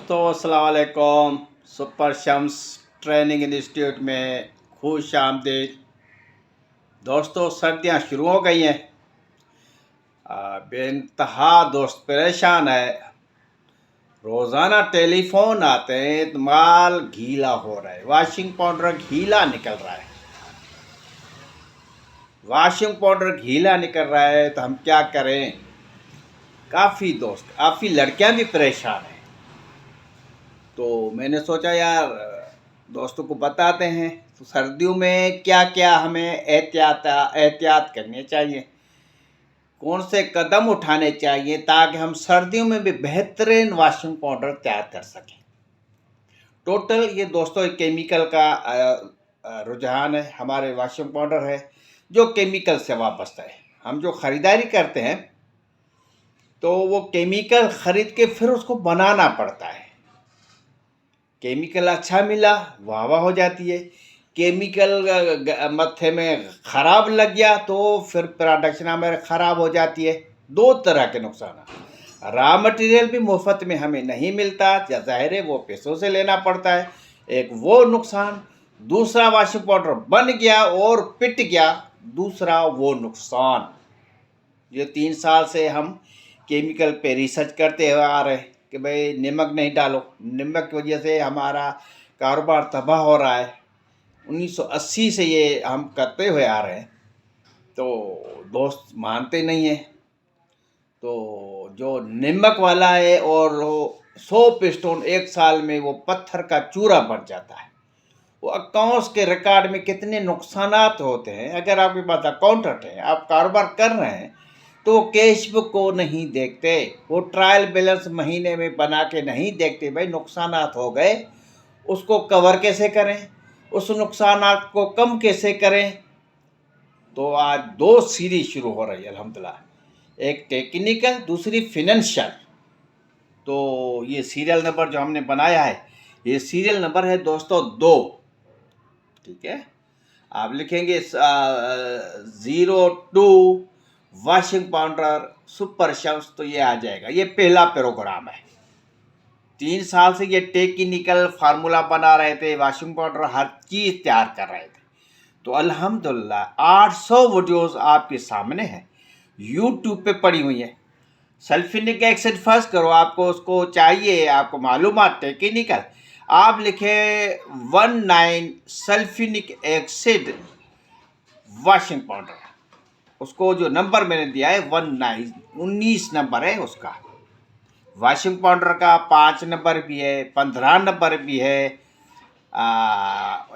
दोस्तों अस्सलाम वालेकुम। सुपर शम्स ट्रेनिंग इंस्टीट्यूट में खुश आमदीद। दोस्तों सर्दियां शुरू हो गई हैं। बेइंतहा दोस्त परेशान है। रोज़ाना टेलीफोन आते हैं तो माल गीला हो रहा है, वॉशिंग पाउडर गीला निकल रहा है। वॉशिंग पाउडर गीला निकल रहा है तो हम क्या करें। काफ़ी लड़कियां भी परेशान हैं। तो मैंने सोचा यार दोस्तों को बताते हैं तो सर्दियों में क्या क्या हमें एहतियात करनी चाहिए, कौन से कदम उठाने चाहिए ताकि हम सर्दियों में भी बेहतरीन वॉशिंग पाउडर तैयार कर सकें। टोटल ये दोस्तों एक केमिकल का रुझान है। हमारे वॉशिंग पाउडर है जो केमिकल से वाबस्ता है। हम जो ख़रीदारी करते हैं तो वो केमिकल ख़रीद के फिर उसको बनाना पड़ता है। केमिकल अच्छा मिला वाह वाह हो जाती है, केमिकल मत्थे में ख़राब लग गया तो फिर प्रोडक्शन हमारे ख़राब हो जाती है। दो तरह के नुकसान। रॉ मटेरियल भी मुफ्त में हमें नहीं मिलता, या ज़ाहिर है वो पैसों से लेना पड़ता है, एक वो नुकसान। दूसरा वॉशिंग पाउडर बन गया और पिट गया, दूसरा वो नुकसान। ये 3 साल से हम केमिकल पे रिसर्च करते हुए आ रहे हैं कि भाई नमक नहीं डालो, नमक की वजह से हमारा कारोबार तबाह हो रहा है। 1980 से ये हम करते हुए आ रहे हैं, तो दोस्त मानते नहीं हैं। तो जो नमक वाला है और वो 100 पिस्टोन 1 साल में वो पत्थर का चूरा बन जाता है। वो अकाउंट्स के रिकॉर्ड में कितने नुकसानात होते हैं। अगर आपके पास अकाउंटेंट है, आप कारोबार कर रहे हैं, तो कैश बुक को नहीं देखते, वो ट्रायल बैलेंस महीने में बना के नहीं देखते। भाई नुकसानात हो गए, उसको कवर कैसे करें, उस नुकसानात को कम कैसे करें। तो आज 2 सीरीज शुरू हो रही है अल्हम्दुलिल्लाह, एक टेक्निकल, दूसरी फिनेंशियल। तो ये सीरियल नंबर जो हमने बनाया है, ये सीरियल नंबर है दोस्तों 2। ठीक है, आप लिखेंगे 02 वॉशिंग पाउडर सुपर शम्स, तो ये आ जाएगा। ये पहला प्रोग्राम है। 3 साल से ये टेक्निकल फार्मूला बना रहे थे, वॉशिंग पाउडर हर चीज़ तैयार कर रहे थे। तो अल्हम्दुलिल्लाह 800 वीडियोस आपके सामने हैं, यूट्यूब पे पड़ी हुई है। सल्फ्यूरिक एसिड फर्स्ट करो, आपको उसको चाहिए, आपको मालूमात टेक्निकल, आप लिखे 19 सल्फ्यूरिक एसिड वॉशिंग पाउडर। उसको जो नंबर मैंने दिया है 19 नंबर है उसका। वॉशिंग पाउडर का 5 नंबर भी है, 15 नंबर भी है,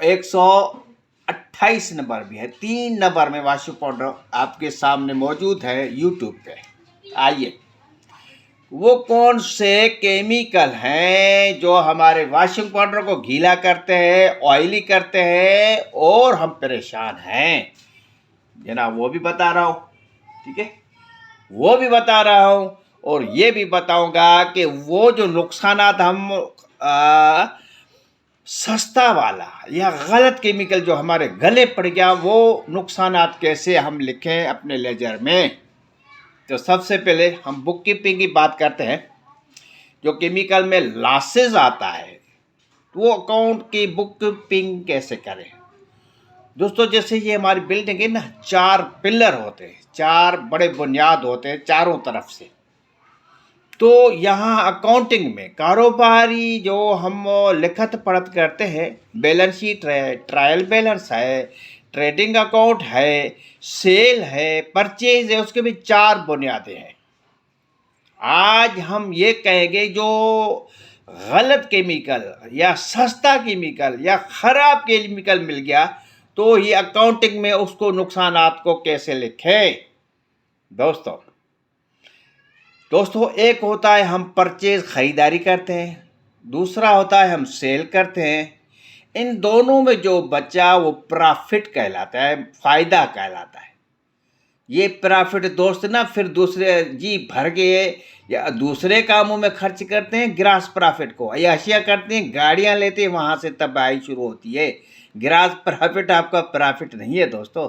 128 नंबर भी है। 3 नंबर में वॉशिंग पाउडर आपके सामने मौजूद है यूट्यूब पे। आइए, वो कौन से केमिकल हैं जो हमारे वॉशिंग पाउडर को गीला करते हैं, ऑयली करते हैं और हम परेशान हैं, जनाब वो भी बता रहा हूँ। ठीक है, वो भी बता रहा हूँ और ये भी बताऊंगा कि वो जो नुकसानात हम सस्ता वाला या गलत केमिकल जो हमारे गले पड़ गया, वो नुकसानात कैसे हम लिखें अपने लेजर में। तो सबसे पहले हम बुक कीपिंग की बात करते हैं। जो केमिकल में लॉसेस आता है, तो वो अकाउंट की बुक कीपिंग कैसे करें। दोस्तों जैसे ये हमारी बिल्डिंग है ना, 4 पिलर होते हैं, 4 बड़े बुनियाद होते हैं चारों तरफ से। तो यहाँ अकाउंटिंग में कारोबारी जो हम लिखत पढ़त करते हैं, बैलेंस शीट है, ट्रायल बैलेंस है, ट्रेडिंग अकाउंट है, सेल है, परचेज है, उसके भी 4 बुनियादें हैं। आज हम ये कहेंगे जो गलत केमिकल या सस्ता केमिकल या ख़राब केमिकल मिल गया, तो ये अकाउंटिंग में उसको नुकसानात को कैसे लिखें। दोस्तों एक होता है हम परचेज ख़रीदारी करते हैं, दूसरा होता है हम सेल करते हैं। इन दोनों में जो बचा वो प्रॉफिट कहलाता है, फ़ायदा कहलाता है। ये प्रॉफिट दोस्त ना फिर दूसरे जी भर गए या दूसरे कामों में खर्च करते हैं, ग्रास प्रॉफिट को अय्याशिया करते हैं, गाड़ियां लेते हैं, वहाँ से तबाही शुरू होती है। ग्रास प्रॉफिट आपका प्रॉफिट नहीं है दोस्तों।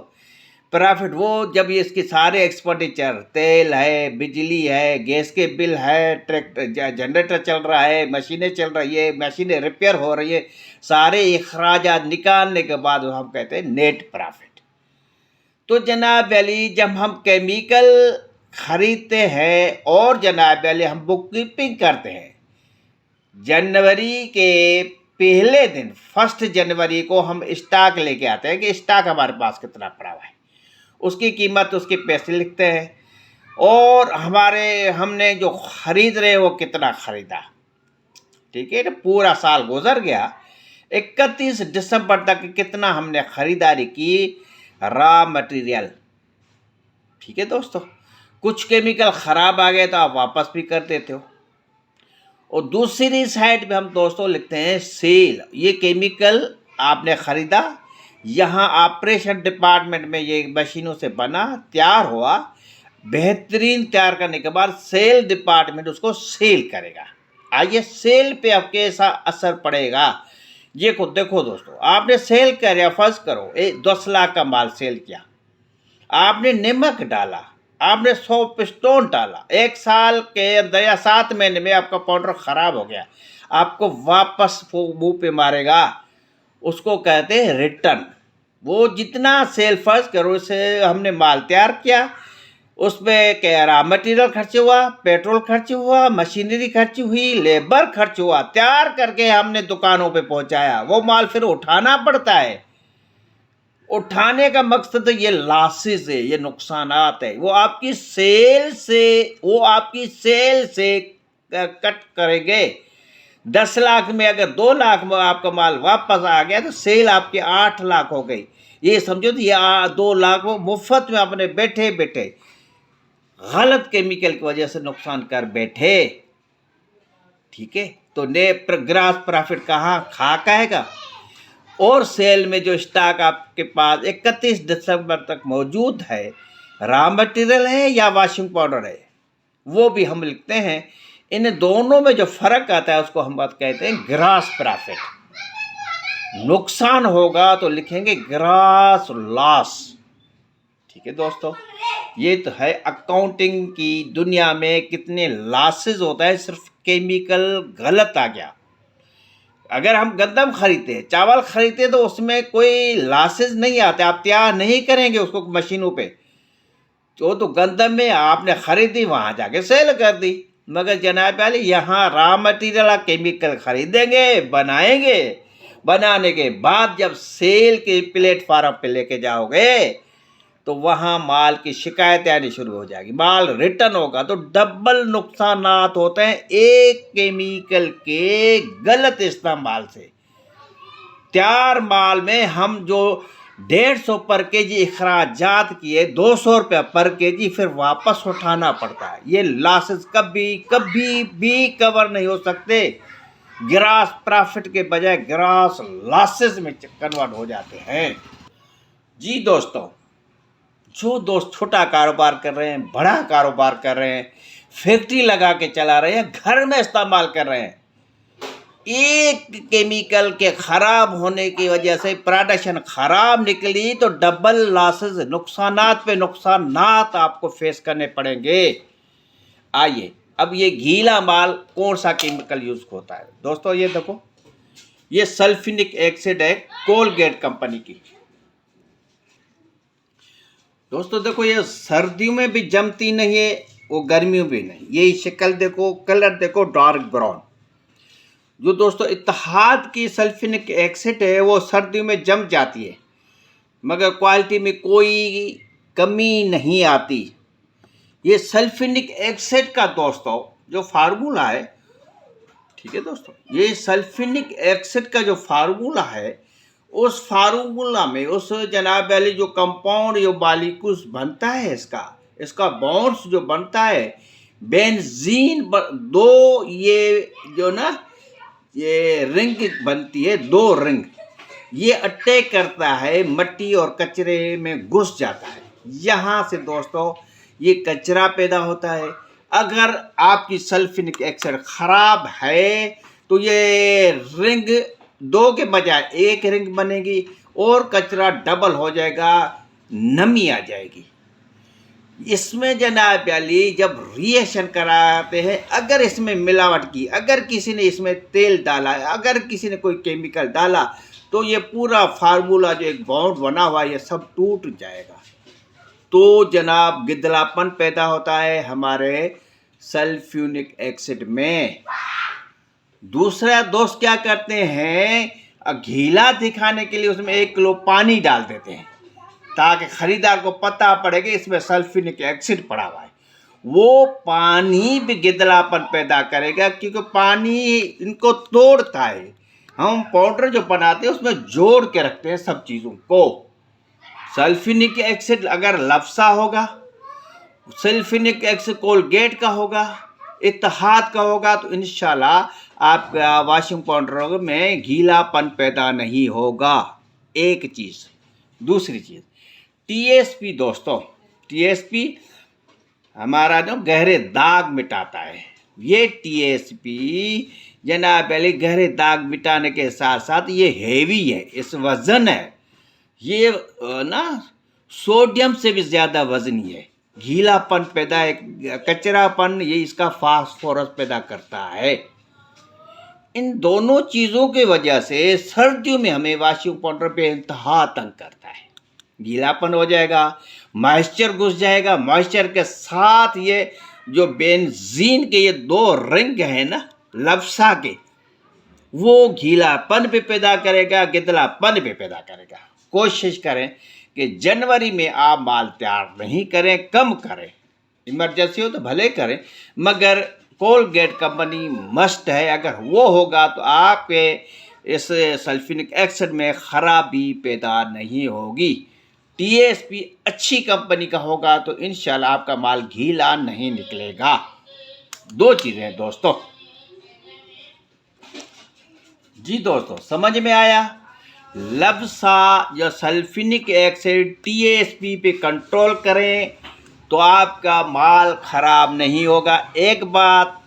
प्रॉफिट वो जब ये इसके सारे एक्सपेंडिचर, तेल है, बिजली है, गैस के बिल है, ट्रैक्टर जनरेटर चल रहा है, मशीनें चल रही है, मशीनें रिपेयर हो रही है, सारे अखराजात निकालने के बाद हम कहते हैं नेट प्रॉफिट। तो जनाब अली जब हम केमिकल खरीदते हैं और जनाब अली हम बुक कीपिंग करते हैं, जनवरी के पहले दिन 1 जनवरी को हम स्टॉक लेके आते हैं कि स्टॉक हमारे पास कितना पड़ा हुआ है, उसकी कीमत, उसके पैसे लिखते हैं और हमने जो खरीद रहे वो कितना खरीदा। ठीक है ना, पूरा साल गुजर गया, 31 दिसंबर तक कितना हमने खरीदारी की रॉ मटेरियल। ठीक है दोस्तों, कुछ केमिकल ख़राब आ गए तो आप वापस भी कर देते हो। और दूसरी साइड पे हम दोस्तों लिखते हैं सेल। ये केमिकल आपने ख़रीदा, यहाँ ऑपरेशन डिपार्टमेंट में ये मशीनों से बना, तैयार हुआ, बेहतरीन तैयार करने के बाद सेल डिपार्टमेंट उसको सेल करेगा। आइए सेल पे अब कैसा असर पड़ेगा ये को देखो दोस्तों। आपने सेल किया, फर्ज करो 10 लाख का माल सेल किया, आपने नमक डाला, आपने 100 पिस्टोन डाला, 1 साल के अंदर या 7 महीने में आपका पाउडर ख़राब हो गया, आपको वापस वो मुँह पे मारेगा, उसको कहते हैं रिटर्न। वो जितना सेल फर्ज करो से हमने माल तैयार किया, उसमें क्या रहा मटेरियल खर्च हुआ, पेट्रोल खर्च हुआ, मशीनरी खर्च हुई, लेबर खर्च हुआ, तैयार करके हमने दुकानों पे पहुंचाया, वो माल फिर उठाना पड़ता है। उठाने का मकसद ये लॉसेस है, ये नुकसानात है, वो आपकी सेल से कट करेंगे। 10 लाख में अगर 2 लाख में आपका माल वापस आ गया तो सेल आपकी 8 लाख हो गई। ये समझो तो ये 2 लाख वो मुफ्त में अपने बैठे बैठे गलत केमिकल की वजह से नुकसान कर बैठे। ठीक है, तो ग्रास प्रॉफिट कहाँ खा कहेगा। और सेल में जो स्टॉक आपके पास 31 दिसंबर तक मौजूद है, रॉ मटेरियल है या वॉशिंग पाउडर है, वो भी हम लिखते हैं। इन दोनों में जो फ़र्क आता है उसको हम बात कहते हैं ग्रास प्रॉफिट। नुकसान होगा तो लिखेंगे ग्रास लॉस। ठीक है दोस्तों, ये तो है अकाउंटिंग की दुनिया में कितने लॉसेस होता है सिर्फ केमिकल गलत आ गया। अगर हम गंदम खरीदते हैं, चावल खरीदते तो उसमें कोई लॉसेस नहीं आते, आप तैयार नहीं करेंगे उसको मशीनों पे, तो गंदम में आपने खरीदी वहाँ जाके सेल कर दी। मगर जनाब वाले यहाँ रॉ मटेरियल केमिकल खरीदेंगे, बनाएंगे, बनाने के बाद जब सेल के प्लेटफार्म पे लेके जाओगे तो वहाँ माल की शिकायतें आनी शुरू हो जाएगी, माल रिटर्न होगा। तो डबल नुकसानात होते हैं एक केमिकल के गलत इस्तेमाल से। तैयार माल में हम जो 150 पर केजी अखराजात किए 200 रुपये पर केजी फिर वापस उठाना पड़ता है। ये लॉसेस कभी भी कवर नहीं हो सकते। ग्रास प्रॉफिट के बजाय ग्रास लॉसेस में कन्वर्ट हो जाते हैं। जी दोस्तों, जो दोस्त छोटा कारोबार कर रहे हैं, बड़ा कारोबार कर रहे हैं, फैक्ट्री लगा के चला रहे हैं, घर में इस्तेमाल कर रहे हैं, एक केमिकल के ख़राब होने की वजह से प्रोडक्शन ख़राब निकली तो डबल लॉसेस, नुकसानात पे नुकसानात आपको फेस करने पड़ेंगे। आइए अब ये गीला माल कौन सा केमिकल यूज़ होता है दोस्तों, ये देखो, ये सल्फ्यूरिक एसिड है कोलगेट कंपनी की। दोस्तों देखो, ये सर्दियों में भी जमती नहीं है, वो गर्मियों में नहीं। यही शक्ल देखो, कलर देखो, डार्क ब्राउन। जो दोस्तों इत्तेहाद की सल्फ्यूरिक एसिड है वो सर्दियों में जम जाती है, मगर क्वालिटी में कोई कमी नहीं आती। ये सल्फ्यूरिक एसिड का दोस्तों जो फार्मूला है, ठीक है दोस्तों, ये सल्फ्यूरिक एसिड का जो फार्मूला है, उस फार्मूला में उस जनाब वाली जो कंपाउंड जो मॉलिक्यूल्स बनता है, इसका बॉन्ड्स जो बनता है बेंजीन, दो ये जो ना ये रिंग बनती है, 2 रिंग, ये अटैक करता है, मट्टी और कचरे में घुस जाता है। यहाँ से दोस्तों ये कचरा पैदा होता है। अगर आपकी सल्फ्यूरिक एसिड ख़राब है तो ये रिंग 2 के बजाय 1 रिंग बनेगी और कचरा डबल हो जाएगा। नमी आ जाएगी। इसमें जनाब अली जब रिएक्शन कराते हैं, अगर इसमें मिलावट की, अगर किसी ने इसमें तेल डाला, अगर किसी ने कोई केमिकल डाला, तो ये पूरा फार्मूला जो एक बॉन्ड बना हुआ है ये सब टूट जाएगा। तो जनाब गिदलापन पैदा होता है हमारे सल्फ्यूरिक एसिड में। दूसरा दोस्त क्या करते हैं, घीला दिखाने के लिए उसमें 1 किलो पानी डाल देते हैं ताकि खरीदार को पता पड़े कि इसमें सल्फ्यूरिक एसिड पड़ा हुआ है। वो पानी भी गिदलापन पैदा करेगा क्योंकि पानी इनको तोड़ता है। हम पाउडर जो बनाते हैं उसमें जोड़ के रखते हैं सब चीज़ों को। सल्फ्यूरिक एसिड अगर लफसा होगा, सल्फ्यूरिक एसिड कोलगेट का होगा, इत्तेहाद का होगा, तो इंशाल्लाह आपका वॉशिंग पाउडर में गीलापन पैदा नहीं होगा। एक चीज़। दूसरी चीज़, टीएसपी दोस्तों, टीएसपी हमारा जो गहरे दाग मिटाता है। ये टीएसपी जनाब पहले गहरे दाग मिटाने के साथ साथ ये हेवी है, इस वजन है, ये ना सोडियम से भी ज़्यादा वजनी है। गीलापन पैदा है, कचरापन ये इसका फास्फोरस पैदा करता है। इन दोनों चीज़ों की वजह से सर्दियों में हमें वॉशिंग पाउडर पे इंतहा तंग करता है। गीलापन हो जाएगा, मॉइस्चर घुस जाएगा, मॉइस्चर के साथ ये जो बेंजीन के ये 2 रिंग हैं ना लफसा के, वो गीलापन भी पैदा करेगा, गिदलापन भी पैदा करेगा। कोशिश करें कि जनवरी में आप माल तैयार नहीं करें, कम करें। इमरजेंसी हो तो भले करें, मगर कोलगेट कंपनी मस्ट है। अगर वो होगा तो आपके इस सल्फ्यूरिक एसिड में खराबी पैदा नहीं होगी। टीएसपी अच्छी कंपनी का होगा तो इंशाल्लाह आपका माल गीला नहीं निकलेगा। 2 चीज़ें हैं दोस्तों। जी दोस्तों, समझ में आया? लफसा या सल्फ्यूरिक एसिड टीएसपी पे कंट्रोल करें तो आपका माल खराब नहीं होगा। एक बात,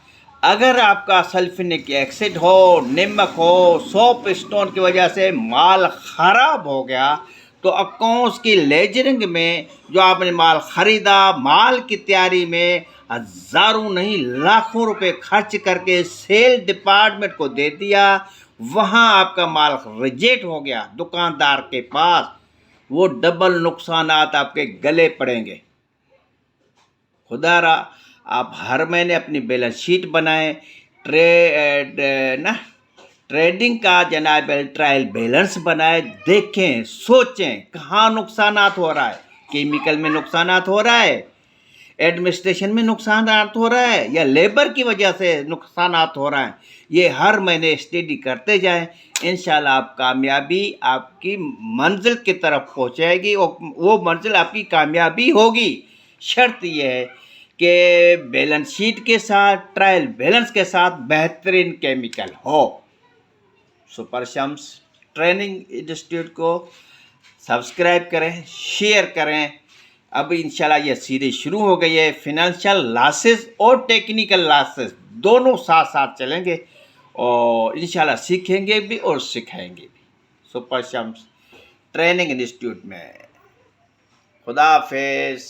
अगर आपका सल्फ्यूरिक एसिड हो, नमक हो, सोप स्टोन की वजह से माल खराब हो गया, तो अकाउंट्स की लेजरिंग में जो आपने माल खरीदा, माल की तैयारी में हज़ारों नहीं लाखों रुपए खर्च करके सेल डिपार्टमेंट को दे दिया, वहाँ आपका माल रिजेक्ट हो गया दुकानदार के पास, वो डबल नुकसानात आपके गले पड़ेंगे। खुदारा आप हर महीने अपनी बैलेंस शीट बनाएं, ट्रेडिंग का जनाब ट्रायल बैलेंस बनाए, देखें, सोचें कहाँ नुकसानात हो रहा है। केमिकल में नुकसानात हो रहा है, एडमिनिस्ट्रेशन में नुकसानात हो रहा है, या लेबर की वजह से नुकसानात हो रहा है। ये हर महीने स्टडी करते जाएं, इंशाल्लाह आप कामयाबी आपकी मंजिल की तरफ पहुँचाएगी और वो मंजिल आपकी कामयाबी होगी। शर्त यह है कि बैलेंस शीट के साथ, ट्रायल बैलेंस के साथ बेहतरीन केमिकल हो। सुपर शम्स ट्रेनिंग इंस्टीट्यूट को सब्सक्राइब करें, शेयर करें। अब इंशाल्लाह ये सीरीज शुरू हो गई है। फिनेंशियल लॉसेस और टेक्निकल लॉसेस दोनों साथ साथ चलेंगे और इंशाल्लाह सीखेंगे भी और सिखाएंगे भी। सुपर शम्स ट्रेनिंग इंस्टीट्यूट में। खुदा हाफिज़।